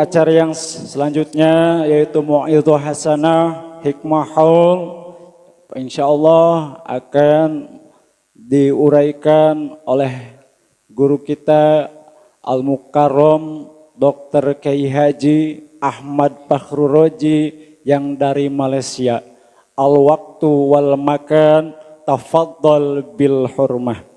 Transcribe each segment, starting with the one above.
acara yang selanjutnya yaitu Mau'idhah Hasanah Hikmah Haul, insyaallah akan diuraikan oleh guru kita Al-Mukarram Dr. Kiai Haji Ahmad Fakhruroji yang dari Malaysia. Al-waktu wal makan, tafadhal bil hurmah.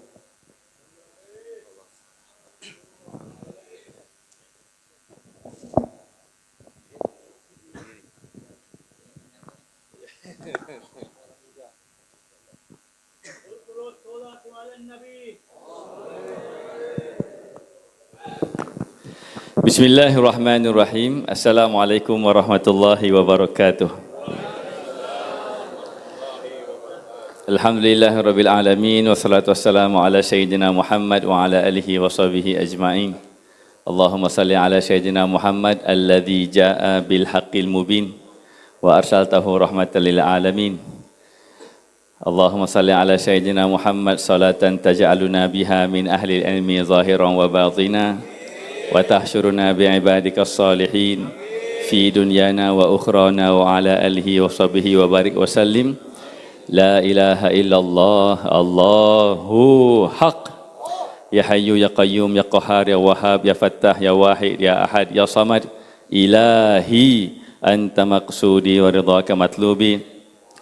Bismillahirrahmanirrahim. Assalamualaikum warahmatullahi wabarakatuh. Alhamdulillahirabbil alamin wassalatu wassalamu ala sayyidina Muhammad wa ala alihi washabihi ajmain. Allahumma salli ala sayyidina Muhammad alladzi jaa bil haqqil mubin wa arsaltahu rahmatan lil alamin. Allahumma salli ala sayyidina Muhammad salatan taj'aluna biha min ahli ilmi zahiran wa batina wa tahsyuruna bi'ibadika salihin fi dunyana wa ukhrana wa ala alihi wa sahbihi wa barik wa sallim. La ilaha illallah Allahu haq ya hayyu ya qayyum ya qahhar ya wahhab ya fattah ya wahid ya ahad ya samad ilahi anta maqsudi wa ridhaka matlubi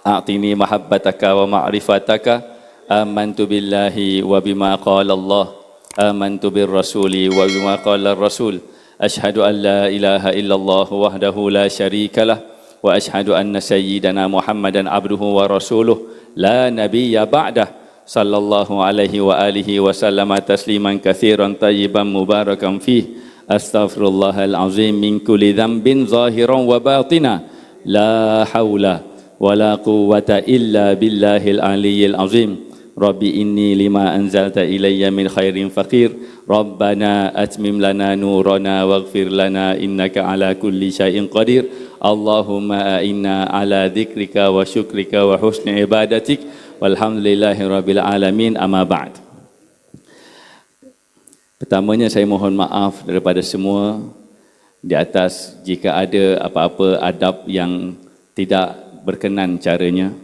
a'tini mahabbataka wa ma'rifataka amantu billahi wa bima qala Allah amantu bir rasuli wa bima qala ar-rasul asyhadu an la ilaha illallah wahdahu la syarikalah wa asyhadu anna sayyidana Muhammadan abduhu wa rasuluh la nabiyya ba'dah sallallahu alaihi wa alihi wa sallama tasliman katsiran tayyiban mubarakan fih. Astaghfirullahal azim min kulli dhanbin zahiran wa batina la haula wala quwwata illa billahil aliyyil azim. Rabbi inni lima anzalta ilayya min khairin faqir. Rabbana atmim lana nurana waghfir lana innaka ala kulli syai'in qadir. Allahumma a'inna ala dzikrika wa syukrika wa husni ibadatik. Walhamdulillahi rabbil alamin. Amma ba'd. Pertamanya saya mohon maaf daripada semua di atas jika ada apa-apa adab yang tidak berkenan caranya.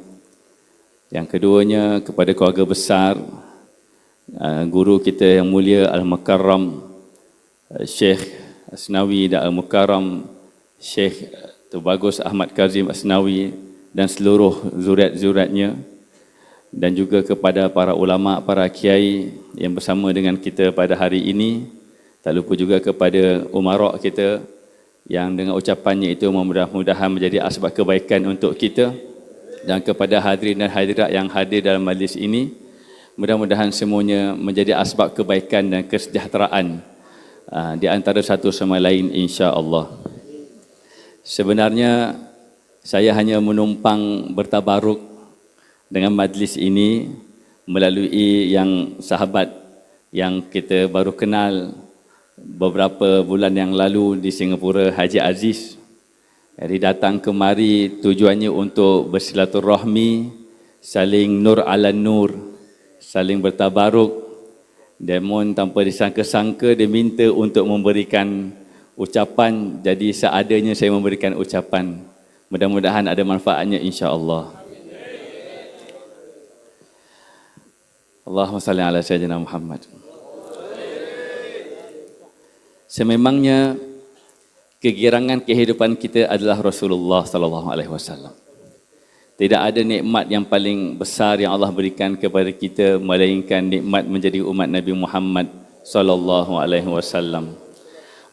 Yang keduanya kepada keluarga besar, guru kita yang mulia Al-Mukarram Syekh Asnawi dan Al-Mukarram Syekh Tubagus Ahmad Kazim Asnawi dan seluruh zuriat-zuriatnya, dan juga kepada para ulama, para kiai yang bersama dengan kita pada hari ini. Tak lupa juga kepada umarok kita yang dengan ucapannya itu mudah-mudahan menjadi asbab kebaikan untuk kita. Dan kepada hadirin dan hadirat yang hadir dalam majlis ini, mudah-mudahan semuanya menjadi asbab kebaikan dan kesejahteraan di antara satu sama lain, insya-Allah. Sebenarnya saya hanya menumpang bertabaruk dengan majlis ini melalui yang sahabat yang kita baru kenal beberapa bulan yang lalu di Singapura, Haji Aziz. Jadi datang kemari tujuannya untuk bersilaturahmi, saling nur ala nur, saling bertabaruk. Namun tanpa disangka-sangka dia minta untuk memberikan ucapan, jadi seadanya saya memberikan ucapan. Mudah-mudahan ada manfaatnya, insya-Allah. Allahumma salli ala sayyidina Muhammad. Sememangnya kegirangan kehidupan kita adalah Rasulullah sallallahu alaihi wasallam. Tidak ada nikmat yang paling besar yang Allah berikan kepada kita melainkan nikmat menjadi umat Nabi Muhammad sallallahu alaihi wasallam.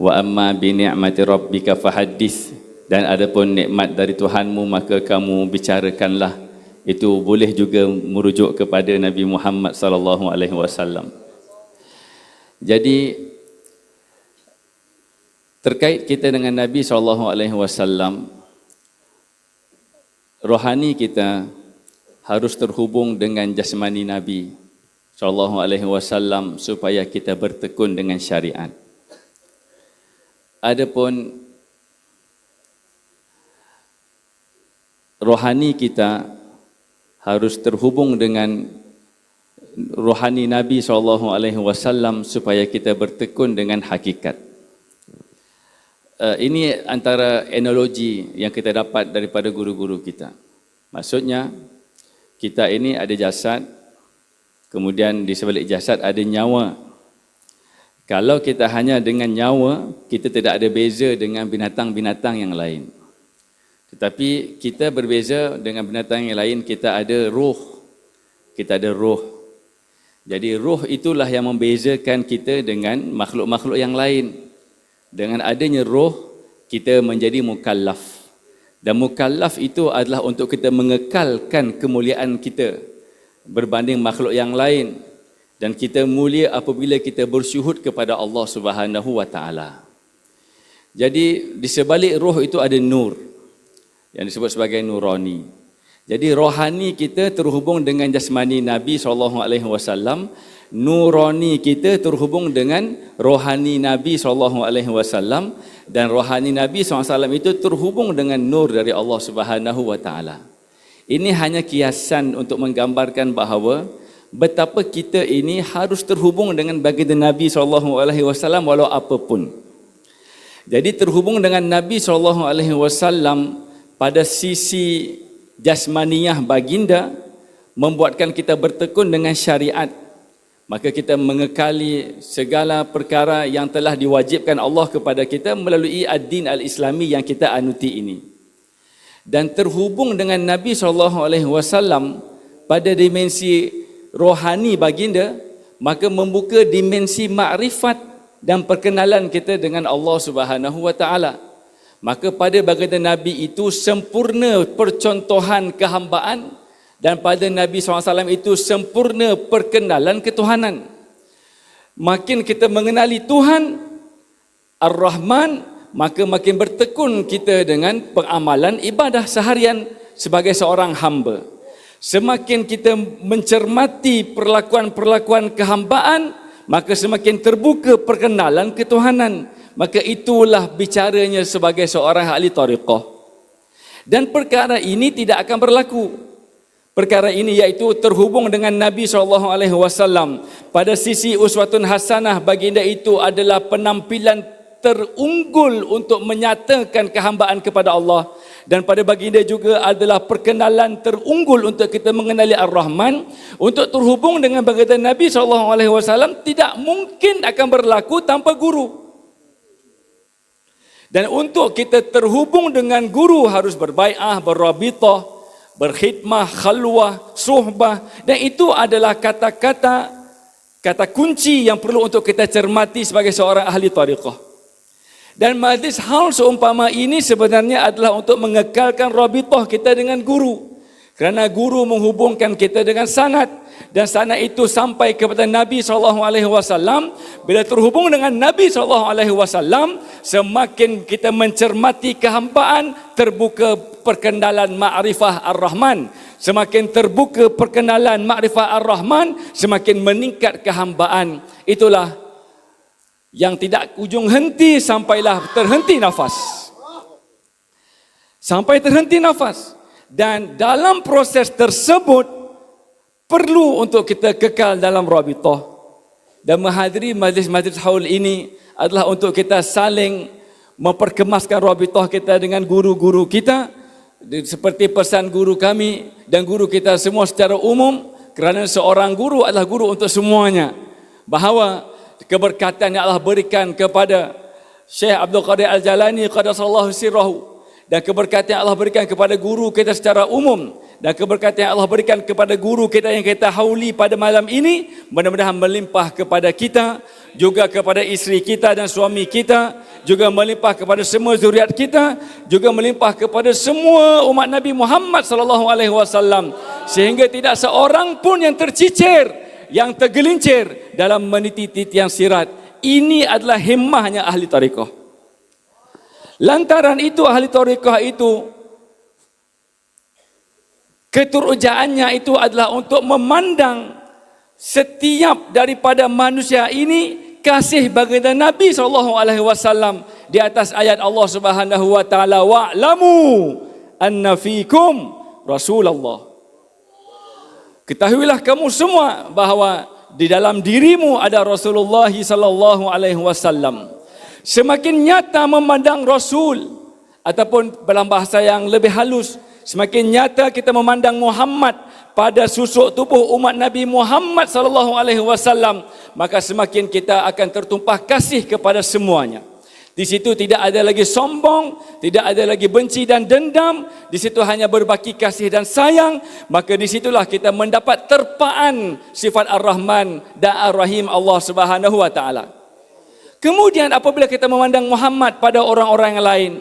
Wa amma bi ni'mati rabbika fahaddits, dan adapun nikmat dari Tuhanmu maka kamu bicarakanlah. Itu boleh juga merujuk kepada Nabi Muhammad sallallahu alaihi wasallam. Jadi terkait kita dengan Nabi SAW, rohani kita harus terhubung dengan jasmani Nabi SAW supaya kita bertekun dengan syariat. Adapun rohani kita harus terhubung dengan rohani Nabi SAW supaya kita bertekun dengan hakikat. ini antara analogi yang kita dapat daripada guru-guru kita. Maksudnya, kita ini ada jasad, kemudian di sebalik jasad ada nyawa. Kalau kita hanya dengan nyawa, kita tidak ada beza dengan binatang-binatang yang lain. Tetapi kita berbeza dengan binatang yang lain, kita ada ruh. Kita ada ruh. Jadi ruh itulah yang membezakan kita dengan makhluk-makhluk yang lain. Dengan adanya ruh, kita menjadi mukallaf. Dan mukallaf itu adalah untuk kita mengekalkan kemuliaan kita berbanding makhluk yang lain. Dan kita mulia apabila kita bersyuhud kepada Allah Subhanahu wa taala. Jadi di sebalik roh itu ada nur yang disebut sebagai nurani. Jadi rohani kita terhubung dengan jasmani Nabi SAW, nurani kita terhubung dengan rohani Nabi SAW, dan rohani Nabi SAW itu terhubung dengan nur dari Allah Subhanahu wa taala. Ini hanya kiasan untuk menggambarkan bahawa betapa kita ini harus terhubung dengan baginda Nabi SAW walau apapun. Jadi terhubung dengan Nabi SAW pada sisi jasmaniyah baginda membuatkan kita bertekun dengan syariat. Maka kita mengekali segala perkara yang telah diwajibkan Allah kepada kita melalui ad-din al-Islami yang kita anuti ini. Dan terhubung dengan Nabi SAW pada dimensi rohani baginda, maka membuka dimensi makrifat dan perkenalan kita dengan Allah Subhanahu wa taala. Maka pada baginda Nabi itu sempurna percontohan kehambaan, dan pada Nabi SAW itu sempurna perkenalan ketuhanan. Makin kita mengenali Tuhan Ar-Rahman, maka makin bertekun kita dengan pengamalan ibadah seharian sebagai seorang hamba. Semakin kita mencermati perlakuan-perlakuan kehambaan, maka semakin terbuka perkenalan ketuhanan. Maka itulah bicaranya sebagai seorang ahli tariqah. Dan perkara ini tidak akan berlaku. Perkara ini iaitu terhubung dengan Nabi SAW. Pada sisi uswatun hasanah, baginda itu adalah penampilan terunggul untuk menyatakan kehambaan kepada Allah. Dan pada baginda juga adalah perkenalan terunggul untuk kita mengenali Ar-Rahman. Untuk terhubung dengan baginda Nabi SAW tidak mungkin akan berlaku tanpa guru. Dan untuk kita terhubung dengan guru harus berbai'ah, berrabitah, berkhidmah, khalwah, suhbah. Dan itu adalah kata-kata kunci yang perlu untuk kita cermati sebagai seorang ahli tariqah. Dan majlis hal seumpama ini sebenarnya adalah untuk mengekalkan rabitah kita dengan guru. Kerana guru menghubungkan kita dengan sanad, dan sanad itu sampai kepada Nabi SAW. Bila terhubung dengan Nabi SAW, semakin kita mencermati kehambaan, terbuka perkenalan ma'rifah Ar-Rahman. Semakin terbuka perkenalan ma'rifah Ar-Rahman, semakin meningkat kehambaan. Itulah yang tidak ujung henti sampailah terhenti nafas. Sampai terhenti nafas. Dan dalam proses tersebut perlu untuk kita kekal dalam rabitah. Dan menghadiri majlis-majlis haul ini adalah untuk kita saling memperkemaskan rabitah kita dengan guru-guru kita, seperti pesan guru kami dan guru kita semua secara umum, kerana seorang guru adalah guru untuk semuanya. Bahawa keberkatan yang Allah berikan kepada Syekh Abdul Qadir Al-Jalani qaddasallahu sirrahu, dan keberkatan yang Allah berikan kepada guru kita secara umum, dan keberkatan yang Allah berikan kepada guru kita yang kita hauli pada malam ini, mudah-mudahan melimpah kepada kita, juga kepada isteri kita dan suami kita, juga melimpah kepada semua zuriat kita, juga melimpah kepada semua umat Nabi Muhammad SAW, sehingga tidak seorang pun yang tercicir, yang tergelincir dalam meniti titian sirat. Ini adalah himmahnya ahli tariqah. Lantaran itu ahli tariqah itu keterujaannya itu adalah untuk memandang setiap daripada manusia ini kasih baginda Nabi SAW di atas ayat Allah Subhanahu wa taala, wa'lamu anna fikum Rasulullah. Ketahuilah kamu semua bahawa di dalam dirimu ada Rasulullah sallallahu alaihi wasallam. Semakin nyata memandang Rasul, ataupun dalam bahasa yang lebih halus, semakin nyata kita memandang Muhammad pada susuk tubuh umat Nabi Muhammad sallallahu alaihi wasallam, maka semakin kita akan tertumpah kasih kepada semuanya. Di situ tidak ada lagi sombong, tidak ada lagi benci dan dendam, di situ hanya berbagi kasih dan sayang, maka di situlah kita mendapat terpaan sifat Ar-Rahman dan Ar-Rahim Allah Subhanahu wa taala. Kemudian apabila kita memandang Muhammad pada orang-orang yang lain,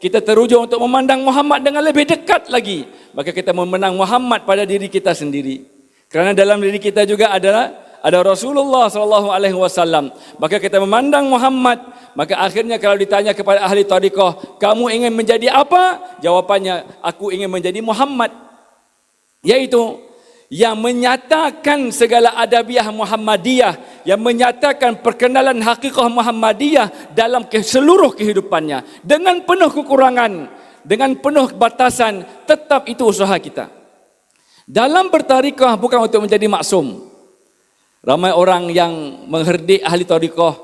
kita teruja untuk memandang Muhammad dengan lebih dekat lagi, maka kita memandang Muhammad pada diri kita sendiri. Kerana dalam diri kita juga ada Rasulullah sallallahu alaihi wasallam. Maka kita memandang Muhammad, maka akhirnya kalau ditanya kepada ahli tariqah, kamu ingin menjadi apa? Jawapannya, aku ingin menjadi Muhammad. Yaitu yang menyatakan segala adabiah Muhammadiyah, yang menyatakan perkenalan hakikah Muhammadiyah dalam seluruh kehidupannya, dengan penuh kekurangan, dengan penuh batasan, tetap itu usaha kita. Dalam bertarikah bukan untuk menjadi maksum. Ramai orang yang mengherdik ahli tariqah,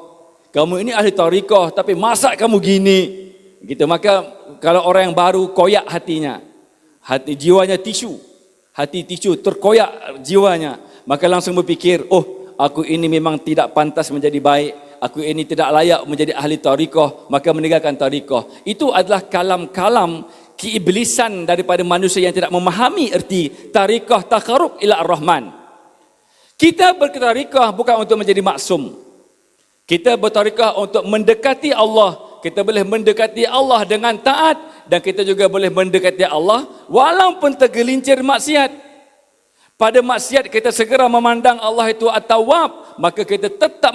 kamu ini ahli tariqah tapi masa kamu gini gitu. Maka kalau orang yang baru koyak hatinya, hati jiwanya tisu, hati tisu terkoyak jiwanya, maka langsung berfikir, oh aku ini memang tidak pantas menjadi baik, aku ini tidak layak menjadi ahli tariqah, maka meninggalkan tariqah. Itu adalah kalam-kalam keiblisan daripada manusia yang tidak memahami erti tariqah taqarrub ila Ar-Rahman. Kita bertariqah bukan untuk menjadi maksum. Kita bertariqah untuk mendekati Allah. Kita boleh mendekati Allah dengan taat, dan kita juga boleh mendekati Allah walaupun tergelincir maksiat. Pada maksiat kita segera memandang Allah itu At-Tawwab, maka kita tetap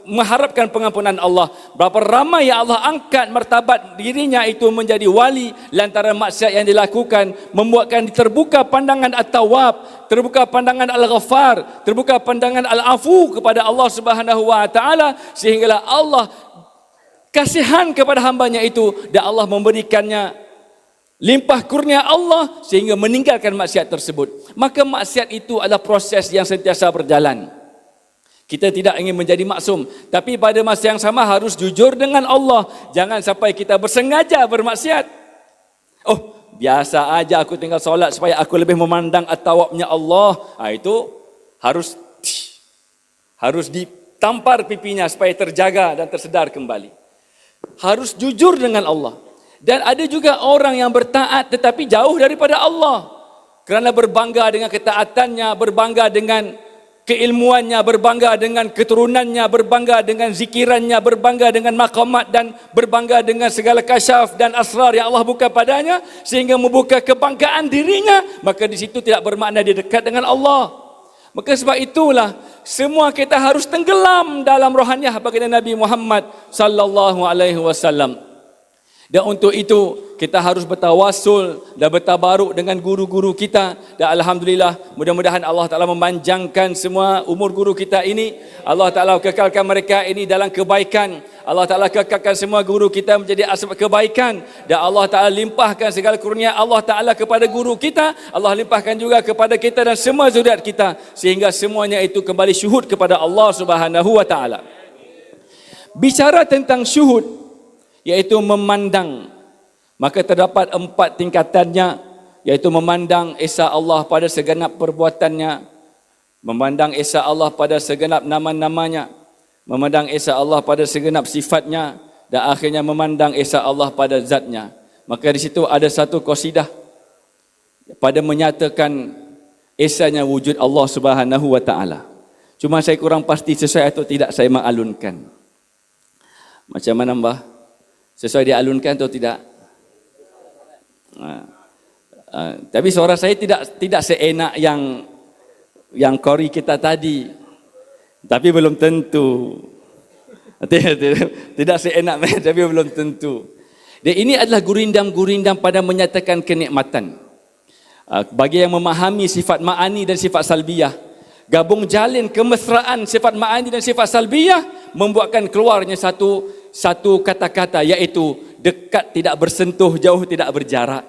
mengharapkan pengampunan Allah. Berapa ramai yang Allah angkat martabat dirinya itu menjadi wali lantaran maksiat yang dilakukan, membuatkan terbuka pandangan At-Tawwab, terbuka pandangan Al-Ghaffar, terbuka pandangan Al-Afu kepada Allah Subhanahu wa taala, sehinggalah Allah kasihan kepada hambanya itu dan Allah memberikannya limpah kurnia Allah sehingga meninggalkan maksiat tersebut. Maka maksiat itu adalah proses yang sentiasa berjalan. Kita tidak ingin menjadi maksum, tapi pada masa yang sama harus jujur dengan Allah. Jangan sampai kita bersengaja bermaksiat. Oh, biasa aja aku tinggal solat supaya aku lebih memandang at-tawabnya Allah. Itu harus ditampar pipinya supaya terjaga dan tersedar kembali. Harus jujur dengan Allah. Dan ada juga orang yang bertaat tetapi jauh daripada Allah. Kerana berbangga dengan ketaatannya, berbangga dengan keilmuannya, berbangga dengan keturunannya, berbangga dengan zikirannya, berbangga dengan maqamat dan berbangga dengan segala kasyaf dan asrar yang Allah buka padanya, sehingga membuka kebanggaan dirinya, maka di situ tidak bermakna dia dekat dengan Allah. Maka sebab itulah semua kita harus tenggelam dalam rohaniah baginda Nabi Muhammad sallallahu alaihi wasallam. Dan untuk itu kita harus bertawassul dan bertabaruk dengan guru-guru kita. Dan alhamdulillah, mudah-mudahan Allah Ta'ala memanjangkan semua umur guru kita ini. Allah Ta'ala kekalkan mereka ini dalam kebaikan. Allah Ta'ala kekalkan semua guru kita menjadi asbab kebaikan. Dan Allah Ta'ala limpahkan segala kurnia Allah Ta'ala kepada guru kita. Allah limpahkan juga kepada kita dan semua zuriat kita, sehingga semuanya itu kembali syuhud kepada Allah Subhanahu wa Ta'ala. Bicara tentang syuhud, yaitu memandang, maka terdapat 4 tingkatannya, yaitu memandang esa Allah pada segenap perbuatannya, memandang esa Allah pada segenap nama-namanya, memandang esa Allah pada segenap sifatnya, dan akhirnya memandang esa Allah pada zatnya. Maka di situ ada satu qasidah pada menyatakan esanya wujud Allah Subhanahu wa taala. Cuma saya kurang pasti sesuai atau tidak saya mengalunkan. Macam mana Mbah? Sesuai dialunkan atau tidak? Tapi suara saya tidak seenak yang kori kita tadi. Tapi belum tentu. Tidak seenak tapi belum tentu. Dan ini adalah gurindam-gurindam pada menyatakan kenikmatan. Bagi yang memahami sifat ma'ani dan sifat salbiyah, gabung jalin kemesraan sifat ma'ani dan sifat salbiyah membuatkan keluarnya satu kata-kata, iaitu dekat tidak bersentuh, jauh tidak berjarak.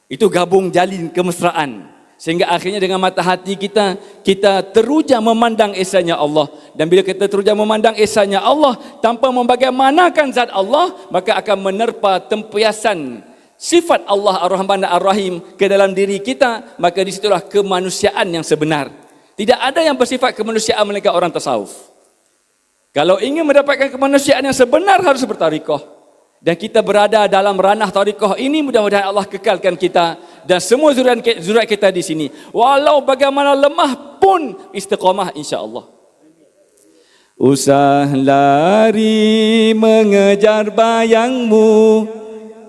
Itu gabung jalin kemesraan. Sehingga akhirnya dengan mata hati kita, kita teruja memandang esanya Allah. Dan bila kita teruja memandang esanya Allah, tanpa membagaimanakan zat Allah, maka akan menerpa tempiasan sifat Allah Ar-Rahman Ar-Rahim ke dalam diri kita. Maka disitulah kemanusiaan yang sebenar. Tidak ada yang bersifat kemanusiaan melainkan orang tasawuf. Kalau ingin mendapatkan kemanusiaan yang sebenar, harus bertarikah. Dan kita berada dalam ranah tarikah ini, mudah-mudahan Allah kekalkan kita dan semua zuriat kita di sini. Walau bagaimana lemah pun istiqamah insya-Allah. Usah lari mengejar bayangmu,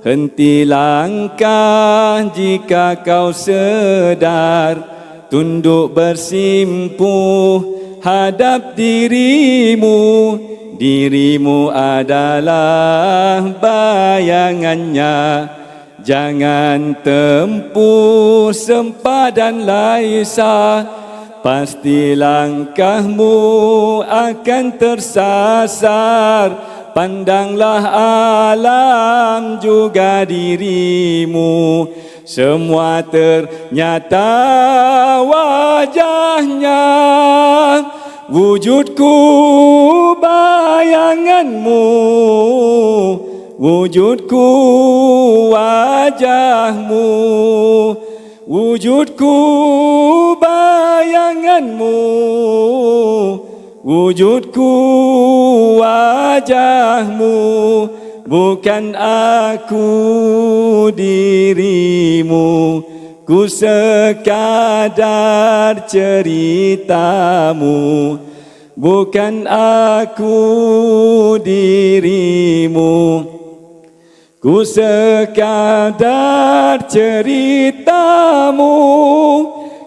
henti langkah jika kau sedar, tunduk bersimpuh hadap dirimu. Dirimu adalah bayangannya. Jangan tempuh sempadan laisa, pasti langkahmu akan tersasar. Pandanglah alam juga dirimu, semua ternyata wajahnya. Wujudku bayanganmu, wujudku wajahmu, wujudku bayanganmu, wujudku wajahmu. Bukan aku dirimu, ku sekadar ceritamu. Bukan aku dirimu, ku sekadar ceritamu.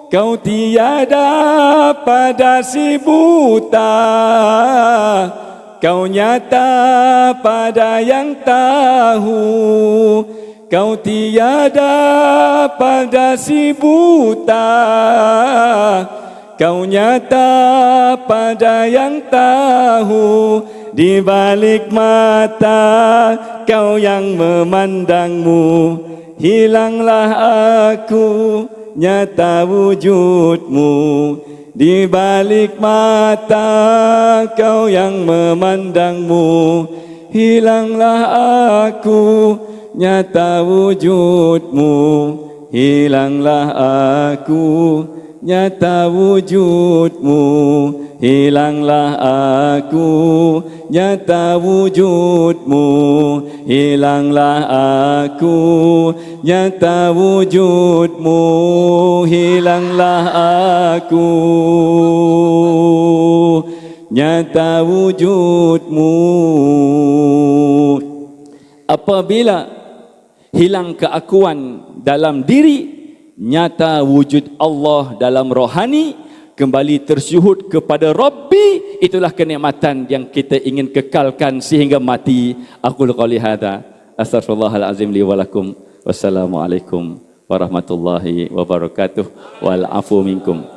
Kau tiada pada si buta, kau nyata pada yang tahu. Kau tiada pada si buta, kau nyata pada yang tahu. Di balik mata kau yang memandangmu, hilanglah aku, nyata wujudmu. Di balik mata kau yang memandangmu, hilanglah aku, nyata wujudmu. Hilanglah aku, nyata wujudmu. Hilanglah aku, nyata wujudmu. Hilanglah aku, nyata wujudmu. Hilanglah aku, nyata wujudmu. Apabila hilang keakuan dalam diri, nyata wujud Allah dalam rohani, kembali tersyuhud kepada Rabbi. Itulah kenikmatan yang kita ingin kekalkan sehingga mati. Aqulu qouli hadza, astaghfirullahalazim li wa lakum. Wassalamualaikum warahmatullahi wabarakatuh. Wal afu minkum.